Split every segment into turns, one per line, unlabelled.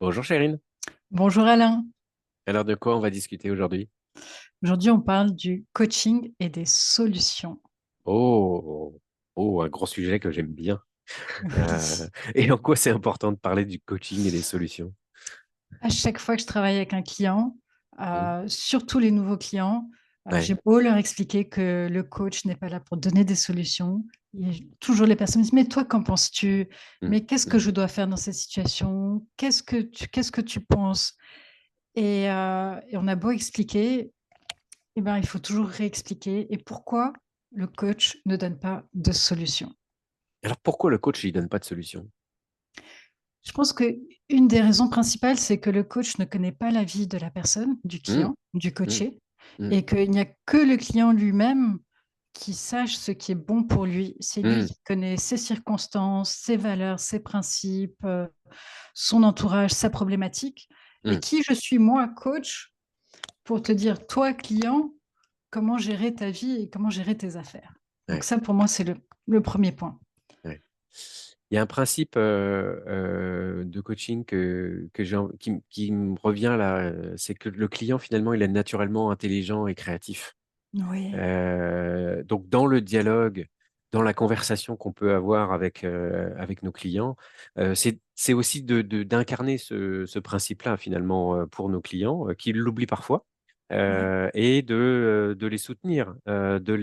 Bonjour Chérine.
Bonjour Alain.
Alors de quoi on va discuter aujourd'hui?
Aujourd'hui, on parle du coaching et des solutions.
Oh, oh, un gros sujet que j'aime bien.
Oui.
Et en quoi c'est important de parler du coaching et des solutions?
À chaque fois que je travaille avec un client,
Hmm.
surtout les nouveaux clients, j'ai
Ouais.
beau leur expliquer que le coach n'est pas là pour donner des solutions. Et toujours les personnes me disent, mais toi, qu'en penses-tu?
Hmm.
Mais qu'est-ce que
Hmm.
je dois faire dans cette situation? Qu'est-ce que tu penses? Et on a beau expliquer, eh ben, il faut toujours réexpliquer. Et pourquoi le coach ne donne pas de solution?
Alors pourquoi le coach il donne pas de solution?
Je pense qu'une des raisons principales, c'est que le coach ne connaît pas la vie de la personne, du
Hmm.
client, du
Hmm.
coaché,
Hmm.
et qu'il n'y a que le client lui-même qui sache ce qui est bon pour lui. C'est lui
Hmm.
qui connaît ses circonstances, ses valeurs, ses principes, son entourage, sa problématique. Et
Hmm.
qui je suis, moi, coach, pour te dire, toi, client, comment gérer ta vie et comment gérer tes affaires. Donc
Ouais.
ça, pour moi, c'est le premier point.
Ouais. Il y a un principe de coaching qui me revient là, c'est que le client finalement il est naturellement intelligent et créatif.
Oui,
Donc, dans le dialogue, dans la conversation qu'on peut avoir avec nos clients, c'est aussi d'incarner ce principe-là, finalement, pour nos clients, qui l'oublient parfois,
oui,
et de les soutenir, de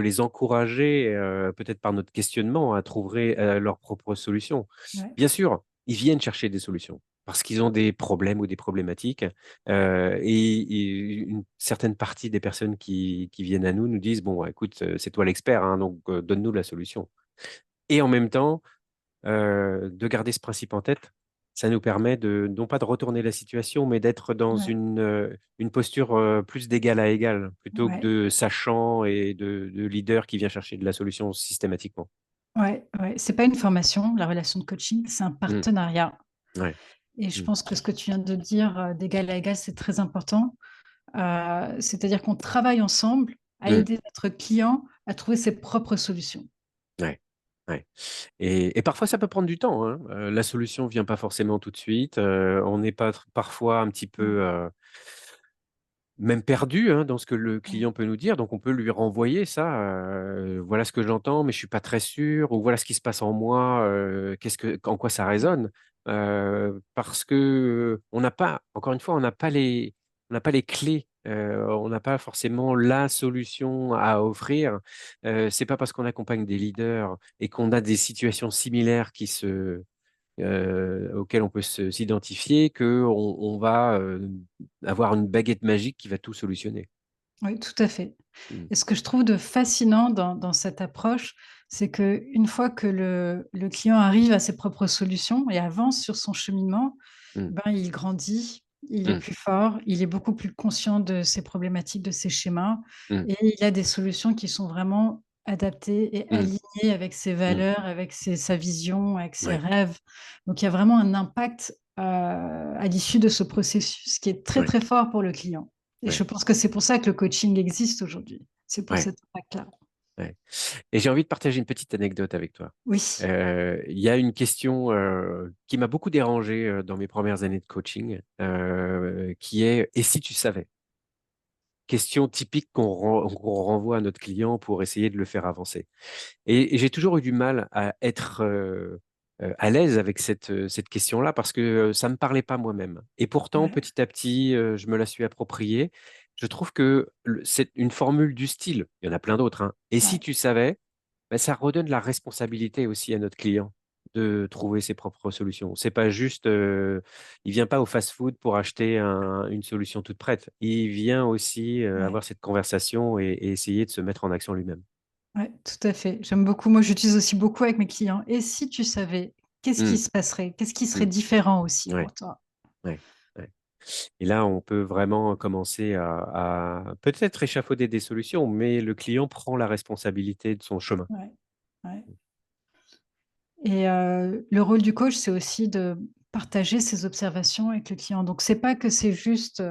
les encourager, peut-être par notre questionnement, à trouver leurs propres solutions.
oui,
Bien sûr, ils viennent chercher des solutions parce qu'ils ont des problèmes ou des problématiques. Et une certaine partie des personnes qui viennent à nous nous disent, bon, écoute, c'est toi l'expert, hein, donc donne-nous la solution. Et en même temps, de garder ce principe en tête, ça nous permet non pas de retourner la situation, mais d'être dans
oui,
une posture plus d'égal à égal, plutôt que
oui.
de sachant et de leader qui vient chercher de la solution systématiquement.
Ouais, ouais, c'est pas une formation, la relation de coaching, c'est un
Mm.
partenariat.
Ouais.
Et je
Mm.
pense que ce que tu viens de dire, d'égal à égal, c'est très important. C'est-à-dire qu'on travaille ensemble à
Mm.
aider notre client à trouver ses propres solutions.
Ouais. Ouais. Et parfois, ça peut prendre du temps, hein. La solution vient pas forcément tout de suite. On n'est pas parfois un petit
Mmh,
peu même perdu, hein, dans ce que le
mmh,
client peut nous dire. Donc, on peut lui renvoyer ça. Voilà ce que j'entends, mais je suis pas très sûr. Ou voilà ce qui se passe en moi. En quoi ça
ouais,
résonne? Parce que on n'a pas, encore une fois, on n'a pas les clés. On n'a pas forcément la solution à offrir. C'est pas parce qu'on accompagne des leaders et qu'on a des situations similaires auxquelles on peut s'identifier, qu'on va avoir une baguette magique qui va tout solutionner.
oui, tout à fait.
Mm.
Et ce que je trouve de fascinant dans cette approche, c'est qu'une fois que le client arrive à ses propres solutions et avance sur son cheminement,
Mm.
ben, il grandit, il est
Mm.
plus fort, il est beaucoup plus conscient de ses problématiques, de ses schémas
Mm.
et il a des solutions qui sont vraiment adaptées et
Mm.
alignées avec ses
Mm.
valeurs, avec sa vision, avec ses
Ouais,
rêves. Donc il y a vraiment un impact, à l'issue de ce processus qui est très,
ouais,
très fort pour le client et je
ouais,
pense que c'est pour ça que le coaching existe aujourd'hui. C'est pour
ouais,
cet impact-là.
ouais. Et j'ai envie de partager une petite anecdote avec toi.
Oui,
Il y a une question qui m'a beaucoup dérangé dans mes premières années de coaching, qui est: et si tu savais? Question typique qu'on renvoie à notre client pour essayer de le faire avancer. Et j'ai toujours eu du mal à être à l'aise avec cette question-là parce que ça ne me parlait pas moi-même. Et pourtant,
ouais,
petit à petit, je me la suis appropriée. Je trouve que c'est une formule du style, il y en a plein d'autres, hein. Et si
ouais,
tu savais, ben, ça redonne la responsabilité aussi à notre client de trouver ses propres solutions. C'est pas juste, il vient pas au fast-food pour acheter une solution toute prête. Il vient aussi
ouais.
avoir cette conversation et essayer de se mettre en action lui-même.
Ouais, tout à fait. J'aime beaucoup. Moi, j'utilise aussi beaucoup avec mes clients. Et si tu savais, qu'est-ce qui
Mmh.
se passerait? Qu'est-ce qui serait
Mmh.
différent aussi
Ouais,
pour toi?
ouais, ouais. Et là, on peut vraiment commencer à peut-être échafauder des solutions, mais le client prend la responsabilité de son chemin.
Ouais, ouais. Et le rôle du coach, c'est aussi de partager ses observations avec le client. Donc, c'est pas que c'est juste,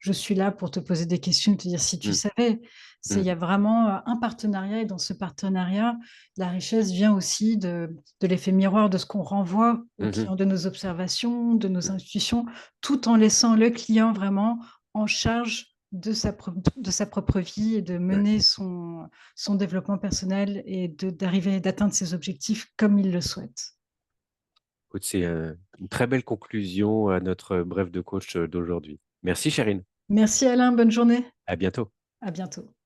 je suis là pour te poser des questions, te dire si tu
Mmh,
savais. Il
mmh,
y a vraiment un partenariat et dans ce partenariat, la richesse vient aussi de l'effet miroir de ce qu'on renvoie au
mmh mh,
client, de nos observations, de nos
mmh.
intuitions, tout en laissant le client vraiment en charge de sa propre vie et de
Ouais.
mener son développement personnel et d'arriver d'atteindre ses objectifs comme il le souhaite.
Écoute, c'est, une très belle conclusion à notre bref de coach, d'aujourd'hui. Merci Chérine,
Merci Alain, bonne journée.
à bientôt.
À bientôt.